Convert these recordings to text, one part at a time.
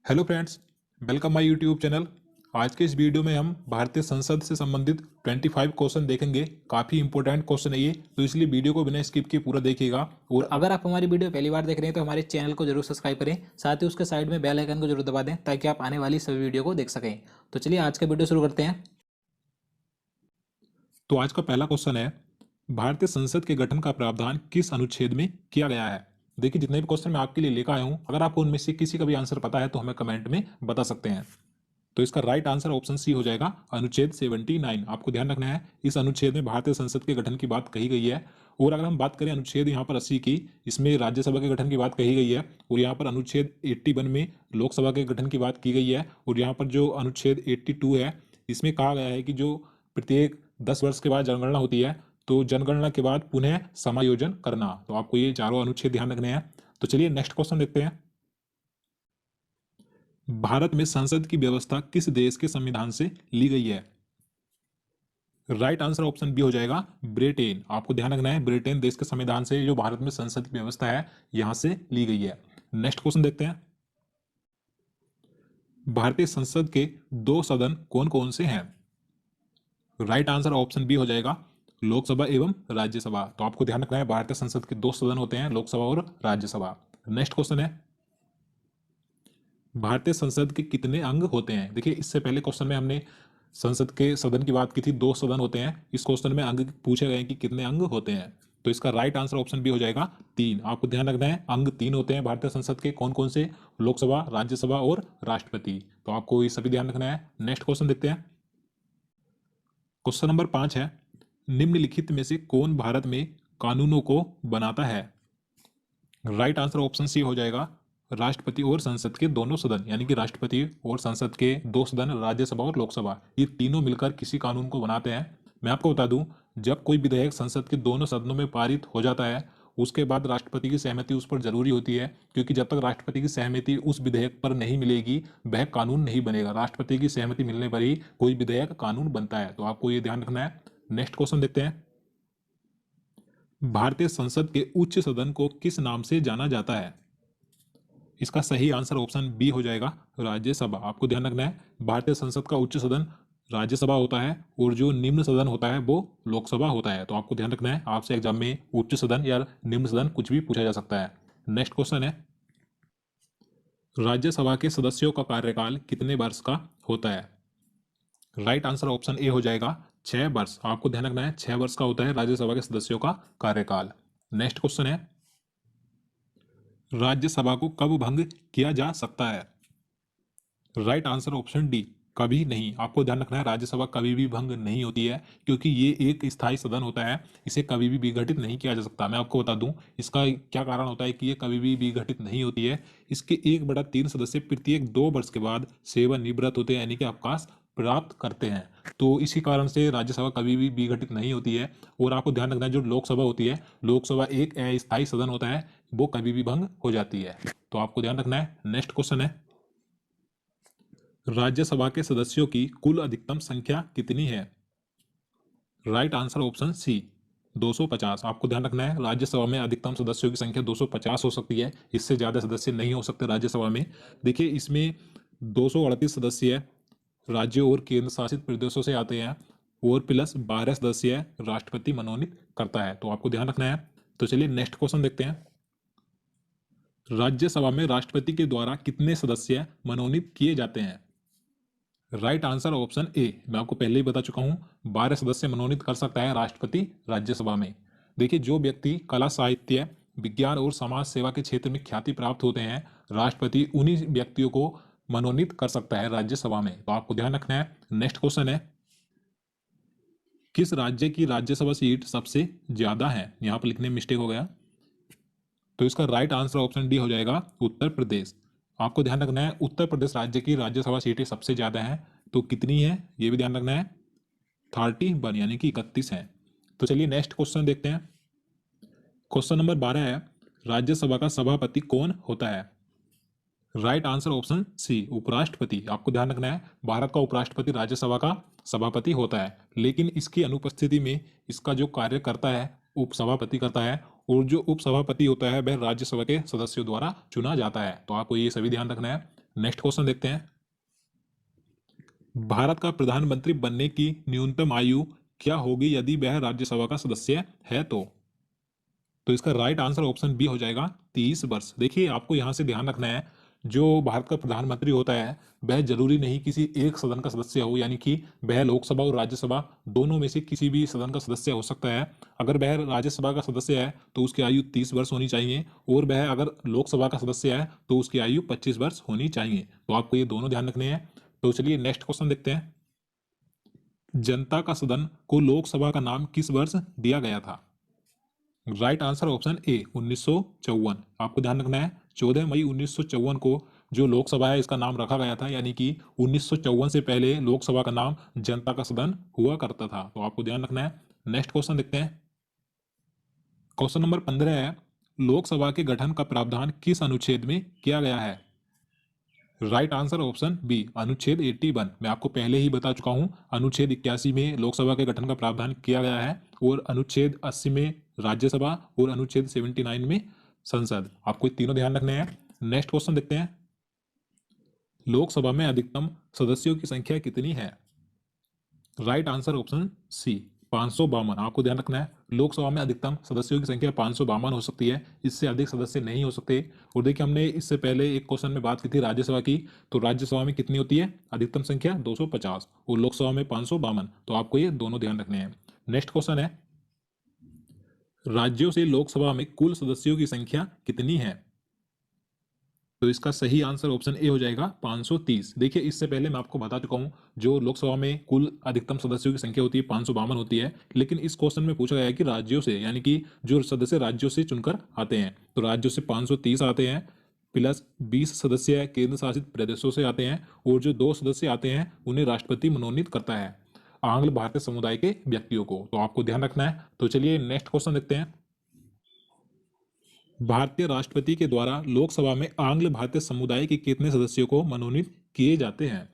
Hello friends, welcome my YouTube channel. आज के इस वीडियो में हम भारतीय संसद से संबंधित 25 क्वेश्चन देखेंगे। काफ़ी इंपॉर्टेंट क्वेश्चन है ये, तो इसलिए वीडियो को बिना स्किप किए पूरा देखिएगा। और अगर आप हमारी वीडियो पहली बार देख रहे हैं तो हमारे चैनल को जरूर सब्सक्राइब करें। साथ ही उसके साइड में बेल आइकन को जरूर दबा दें ताकि आप आने वाली सभी वीडियो को देख सकें। तो चलिए आज का वीडियो शुरू करते हैं। तो आज का पहला क्वेश्चन है, भारतीय संसद के गठन का प्रावधान किस अनुच्छेद में किया गया है। देखिए, जितने भी क्वेश्चन मैं आपके लिए लेकर आया हूँ, अगर आपको उनमें से किसी का भी आंसर पता है तो हमें कमेंट में बता सकते हैं। तो इसका राइट आंसर ऑप्शन सी हो जाएगा, अनुच्छेद 79। आपको ध्यान रखना है, इस अनुच्छेद में भारतीय संसद के गठन की बात कही गई है। और अगर हम बात करें अनुच्छेद यहाँ पर 80 की, इसमें राज्यसभा के गठन की बात कही गई है। और यहाँ पर अनुच्छेद 81 में लोकसभा के गठन की बात की गई है। और यहाँ पर जो अनुच्छेद 82 है, इसमें कहा गया है कि जो प्रत्येक 10 वर्ष के बाद जनगणना होती है, तो जनगणना के बाद पुनः समायोजन करना। तो आपको ये चारों अनुच्छेद ध्यान रखने हैं। तो चलिए नेक्स्ट क्वेश्चन देखते हैं। भारत में संसद की व्यवस्था किस देश के संविधान से ली गई है। राइट आंसर ऑप्शन बी हो जाएगा, ब्रिटेन। आपको ध्यान रखना है, ब्रिटेन देश के संविधान से जो भारत में संसद की व्यवस्था है यहां से ली गई है। नेक्स्ट क्वेश्चन देखते हैं। भारतीय संसद के दो सदन कौन कौन से हैं। राइट आंसर ऑप्शन बी हो जाएगा, लोकसभा एवं राज्यसभा। तो आपको ध्यान रखना है, भारतीय संसद के दो सदन होते हैं, लोकसभा और राज्यसभा। नेक्स्ट क्वेश्चन है, भारतीय संसद के कितने अंग होते हैं। देखिए, इससे पहले क्वेश्चन में हमने संसद के सदन की बात की थी, दो सदन होते हैं। इस क्वेश्चन में अंग पूछे गए कि कितने अंग होते हैं। तो इसका राइट आंसर ऑप्शन बी हो जाएगा, 3। आपको ध्यान रखना है, अंग 3 होते हैं भारतीय संसद के। कौन कौन से? लोकसभा, राज्यसभा और राष्ट्रपति। तो आपको ये सभी ध्यान रखना है। नेक्स्ट क्वेश्चन देखते हैं। क्वेश्चन नंबर 5 है, निम्नलिखित में से कौन भारत में कानूनों को बनाता है। राइट आंसर ऑप्शन सी हो जाएगा, राष्ट्रपति और संसद के दोनों सदन, यानी कि राष्ट्रपति और संसद के दो सदन, राज्यसभा और लोकसभा, ये तीनों मिलकर किसी कानून को बनाते हैं। मैं आपको बता दूं, जब कोई विधेयक संसद के दोनों सदनों में पारित हो जाता है, उसके बाद राष्ट्रपति की सहमति उस पर जरूरी होती है, क्योंकि जब तक राष्ट्रपति की सहमति उस विधेयक पर नहीं मिलेगी वह कानून नहीं बनेगा। राष्ट्रपति की सहमति मिलने पर ही कोई विधेयक कानून बनता है। तो आपको ये ध्यान रखना है। नेक्स्ट क्वेश्चन देखते हैं। भारतीय संसद के उच्च सदन को किस नाम से जाना जाता है। इसका सही आंसर ऑप्शन बी हो जाएगा, राज्यसभा। आपको ध्यान रखना है, भारतीय संसद का उच्च सदन राज्यसभा होता है और जो निम्न सदन होता है वो लोकसभा होता है। तो आपको ध्यान रखना है, आपसे एग्जाम में उच्च सदन या निम्न सदन कुछ भी पूछा जा सकता है। नेक्स्ट क्वेश्चन है, राज्यसभा के सदस्यों का कार्यकाल कितने वर्ष का होता है। राइट आंसर ऑप्शन ए हो जाएगा, 6 वर्ष। आपको ध्यान रखना है, 6 वर्ष का होता है राज्यसभा के सदस्यों का कार्यकाल। नेक्स्ट क्वेश्चन है, राज्यसभा को कब भंग किया जा सकता है। राइट आंसर ऑप्शन डी, कभी नहीं। आपको ध्यान रखना है, राज्यसभा कभी भी भंग नहीं होती है, क्योंकि ये एक स्थायी सदन होता है। इसे कभी भी विघटित नहीं किया जा सकता। मैं आपको बता दूं इसका क्या कारण होता है कि ये कभी भी विघटित नहीं होती है। इसके 1/3 सदस्य प्रत्येक 2 वर्ष के बाद सेवानिवृत्त होते हैं, यानी कि अवकाश प्राप्त करते हैं। तो इसी कारण से राज्यसभा कभी भी विघटित नहीं होती है। और आपको ध्यान रखना है, जो लोकसभा होती है, लोकसभा एक अस्थायी सदन होता है, वो कभी भी भंग हो जाती है। तो आपको ध्यान रखना है। नेक्स्ट क्वेश्चन है, राज्यसभा के सदस्यों की कुल अधिकतम संख्या कितनी है। Right answer option C, 250। आपको ध्यान रखना है, राज्यसभा में अधिकतम सदस्यों की संख्या 250 हो सकती है, इससे ज़्यादा सदस्य नहीं हो सकते राज्यसभा में। देखिए, इसमें 238 सदस्य राज्यों और केंद्र शासित प्रदेशों से आते हैं और प्लस 12 सदस्य राष्ट्रपति मनोनीत करता है। तो आपको ध्यान रखना है। तो चलिए नेक्स्ट क्वेश्चन देखते हैं। राज्यसभा में राष्ट्रपति के द्वारा कितने सदस्य मनोनीत किए जाते हैं। राइट आंसर ऑप्शन ए, मैं आपको पहले ही बता चुका हूं, 12 सदस्य मनोनीत कर सकता है राष्ट्रपति राज्यसभा में। देखिए, जो व्यक्ति कला, साहित्य, विज्ञान और समाज सेवा के क्षेत्र में ख्याति प्राप्त होते हैं, राष्ट्रपति उन्हीं व्यक्तियों को मनोनीत कर सकता है राज्यसभा में। तो आपको ध्यान रखना है। नेक्स्ट क्वेश्चन है, किस राज्य की राज्यसभा सीट सबसे ज्यादा है। यहां पर लिखने में मिस्टेक हो गया, तो इसका राइट आंसर ऑप्शन डी हो जाएगा, उत्तर प्रदेश। आपको ध्यान रखना है, उत्तर प्रदेश राज्य की राज्यसभा सीटें सबसे ज्यादा हैं। तो कितनी है ये भी ध्यान रखना है, 31, यानी कि 31 है। तो चलिए नेक्स्ट क्वेश्चन देखते हैं। क्वेश्चन नंबर 12 है, राज्यसभा का सभापति कौन होता है। राइट आंसर ऑप्शन सी, उपराष्ट्रपति। आपको ध्यान रखना है, भारत का उपराष्ट्रपति राज्यसभा का सभापति होता है, लेकिन इसकी अनुपस्थिति में इसका जो कार्य करता है उपसभापति करता है। और जो उपसभापति होता है वह राज्यसभा के सदस्यों द्वारा चुना जाता है। तो आपको ये सभी ध्यान रखना है। नेक्स्ट क्वेश्चन देखते हैं। भारत का प्रधानमंत्री बनने की न्यूनतम आयु क्या होगी यदि वह राज्यसभा का सदस्य है तो इसका राइट आंसर ऑप्शन बी हो जाएगा 30 वर्ष। देखिए आपको यहाँ से ध्यान रखना है, जो भारत का प्रधानमंत्री होता है वह जरूरी नहीं किसी एक सदन का सदस्य हो, यानी कि वह लोकसभा और राज्यसभा दोनों में से किसी भी सदन का सदस्य हो सकता है। अगर वह राज्यसभा का सदस्य है तो उसकी आयु 30 वर्ष होनी चाहिए, और वह अगर लोकसभा का सदस्य है तो उसकी आयु 25 वर्ष होनी चाहिए। तो आपको ये दोनों ध्यान रखने हैं। तो चलिए नेक्स्ट क्वेश्चन देखते हैं। जनता का सदन को लोकसभा का नाम किस वर्ष दिया गया था? Right answer option A 1954। आपको ध्यान रखना है 14 मई 1954 को जो लोकसभा है इसका नाम रखा गया था, यानी कि 1954 से पहले लोकसभा का नाम जनता का सदन हुआ करता था। तो आपको ध्यान रखना है। नेक्स्ट क्वेश्चन देखते हैं। क्वेश्चन नंबर 15 है, लोकसभा के गठन का प्रावधान किस अनुच्छेद में किया गया है? राइट आंसर ऑप्शन बी अनुच्छेद 81। मैं आपको पहले ही बता चुका हूं, अनुच्छेद 81 में लोकसभा के गठन का प्रावधान किया गया है, और अनुच्छेद 80 में राज्यसभा, और अनुच्छेद 79 में संसद। आपको ये तीनों ध्यान रखने हैं। नेक्स्ट क्वेश्चन देखते हैं। लोकसभा में अधिकतम सदस्यों की संख्या कितनी है? Right answer option C 552। आपको ध्यान रखना है लोकसभा में अधिकतम सदस्यों की संख्या 552 हो सकती है, इससे अधिक सदस्य नहीं हो सकते। और देखिए हमने इससे पहले एक क्वेश्चन में बात की थी राज्यसभा की, तो राज्यसभा में कितनी होती है अधिकतम संख्या? 250, और लोकसभा में 552। तो आपको ये दोनों ध्यान रखने हैं। नेक्स्ट क्वेश्चन है, राज्यों से लोकसभा में कुल सदस्यों की संख्या कितनी है? तो इसका सही आंसर ऑप्शन ए हो जाएगा 530। देखिए इससे पहले मैं आपको बता चुका हूं, जो लोकसभा में कुल अधिकतम सदस्यों की संख्या होती है 552 होती है, लेकिन इस क्वेश्चन में पूछा गया है कि राज्यों से, यानी कि जो सदस्य राज्यों से चुनकर आते हैं, तो राज्यों से 530 आते हैं, प्लस 20 सदस्य केंद्र शासित प्रदेशों से आते हैं, और जो 2 सदस्य आते हैं उन्हें राष्ट्रपति मनोनीत करता है आंग्ल भारतीय समुदाय के व्यक्तियों को। तो आपको ध्यान रखना है। तो चलिए नेक्स्ट क्वेश्चन देखते हैं। भारतीय राष्ट्रपति के द्वारा लोकसभा में आंग्ल भारतीय समुदाय के कितने सदस्यों को मनोनीत किए जाते हैं?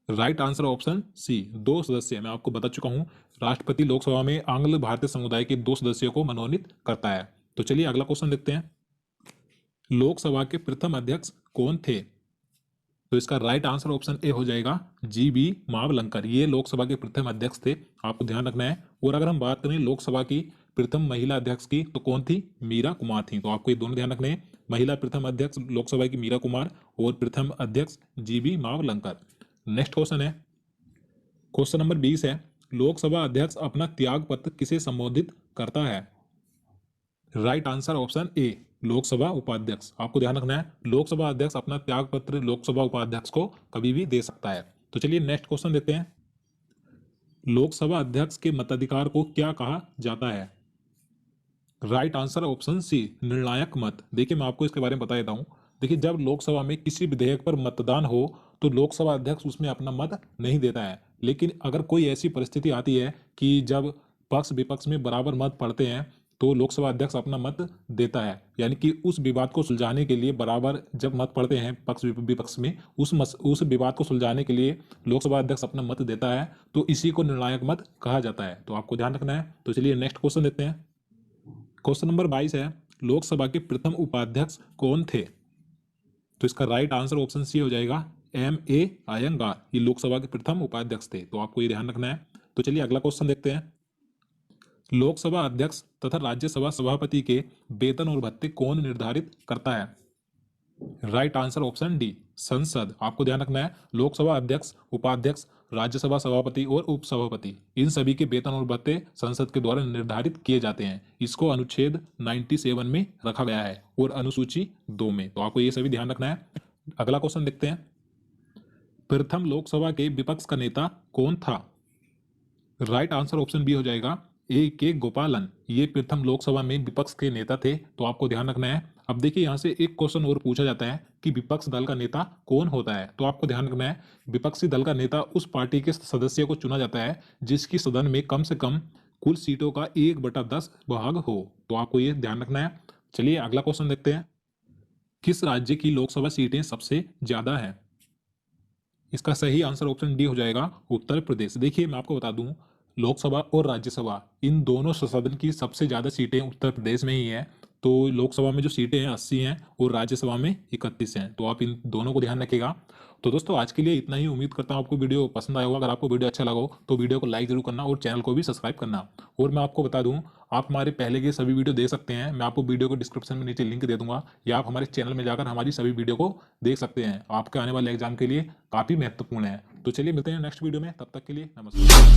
राइट आंसर ऑप्शन सी 2 सदस्य। मैं आपको बता चुका हूं, राष्ट्रपति लोकसभा में आंग्ल भारतीय समुदाय के 2 सदस्यों को मनोनीत करता है। तो चलिए अगला क्वेश्चन देखते हैं। लोकसभा के प्रथम अध्यक्ष कौन थे? तो इसका राइट आंसर ऑप्शन ए हो जाएगा GB मावलंकर। ये लोकसभा के प्रथम अध्यक्ष थे, आपको ध्यान रखना है। और अगर हम बात करें लोकसभा की प्रथम महिला अध्यक्ष की, तो कौन थी? मीरा कुमार थी। तो आपको ये दोनों ध्यान रखने हैं, महिला प्रथम अध्यक्ष लोकसभा की मीरा कुमार, और प्रथम अध्यक्ष GB मावलंकर। नेक्स्ट क्वेश्चन है, क्वेश्चन नंबर 20 है, लोकसभा अध्यक्ष अपना त्याग पत्र किसे संबोधित करता है? Right answer option A Lok Sabha उपाध्यक्ष। आपको ध्यान रखना है लोकसभा अध्यक्ष अपना त्याग पत्र लोकसभा उपाध्यक्ष को कभी भी दे सकता है। तो चलिए नेक्स्ट क्वेश्चन देखते हैं। लोकसभा अध्यक्ष के मताधिकार को क्या कहा जाता है? राइट आंसर ऑप्शन सी निर्णायक मत। देखिए मैं आपको इसके बारे में बता देता हूँ। देखिए जब लोकसभा में किसी विधेयक पर मतदान हो तो लोकसभा अध्यक्ष उसमें अपना मत नहीं देता है, लेकिन अगर कोई ऐसी परिस्थिति आती है कि जब पक्ष विपक्ष में बराबर मत पड़ते हैं तो लोकसभा अध्यक्ष अपना मत देता है, यानी कि उस विवाद को सुलझाने के लिए बराबर जब मत पड़ते हैं पक्ष विपक्ष में, उस विवाद को सुलझाने के लिए लोकसभा अध्यक्ष अपना मत देता है, तो इसी को निर्णायक मत कहा जाता है। तो आपको ध्यान रखना है। तो चलिए नेक्स्ट क्वेश्चन देखते हैं। क्वेश्चन नंबर 22 है, लोकसभा के प्रथम उपाध्यक्ष कौन थे? तो इसका राइट आंसर ऑप्शन सी हो जाएगा MA अयंगार। ये लोकसभा के प्रथम उपाध्यक्ष थे। तो आपको ये ध्यान रखना है। तो चलिए अगला क्वेश्चन देखते हैं। लोकसभा अध्यक्ष तथा राज्यसभा सभापति के वेतन और भत्ते कौन निर्धारित करता है? राइट आंसर ऑप्शन डी संसद। आपको ध्यान रखना है लोकसभा अध्यक्ष, उपाध्यक्ष, राज्यसभा सभापति और उपसभापति, इन सभी के वेतन और भत्ते संसद के द्वारा निर्धारित किए जाते हैं। इसको अनुच्छेद 97 में रखा गया है और अनुसूची 2 में। तो आपको ये सभी ध्यान रखना है। अगला क्वेश्चन देखते हैं। प्रथम लोकसभा के विपक्ष का नेता कौन था? राइट आंसर ऑप्शन बी हो जाएगा A.K. गोपालन। ये प्रथम लोकसभा में विपक्ष के नेता थे। तो आपको ध्यान रखना है। अब देखिए यहाँ से एक क्वेश्चन और पूछा जाता है कि विपक्ष दल का नेता कौन होता है। तो आपको ध्यान रखना है विपक्षी दल का नेता उस पार्टी के सदस्य को चुना जाता है जिसकी सदन में कम से कम कुल सीटों का 1/10 भाग हो। तो आपको ये ध्यान रखना है। चलिए अगला क्वेश्चन देखते हैं। किस राज्य की लोकसभा सीटें सबसे ज्यादा है? इसका सही आंसर ऑप्शन डी हो जाएगा उत्तर प्रदेश। देखिए मैं आपको बता दूं, लोकसभा और राज्यसभा इन दोनों सदन की सबसे ज्यादा सीटें उत्तर प्रदेश में ही है। तो लोकसभा में जो सीटें हैं 80 हैं और राज्यसभा में 31 हैं, तो आप इन दोनों को ध्यान रखिएगा। तो दोस्तों आज के लिए इतना ही। उम्मीद करता हूँ आपको वीडियो पसंद आया होगा। अगर आपको वीडियो अच्छा लगा हो तो वीडियो को लाइक जरूर करना और चैनल को भी सब्सक्राइब करना। और मैं आपको बता दूं, आप हमारे पहले के सभी वीडियो देख सकते हैं। मैं आपको वीडियो को डिस्क्रिप्शन में नीचे लिंक दे दूंगा, या आप हमारे चैनल में जाकर हमारी सभी वीडियो को देख सकते हैं। आपके आने वाले एग्जाम के लिए काफ़ी महत्वपूर्ण है। तो चलिए मिलते हैं नेक्स्ट वीडियो में, तब तक के लिए नमस्कार।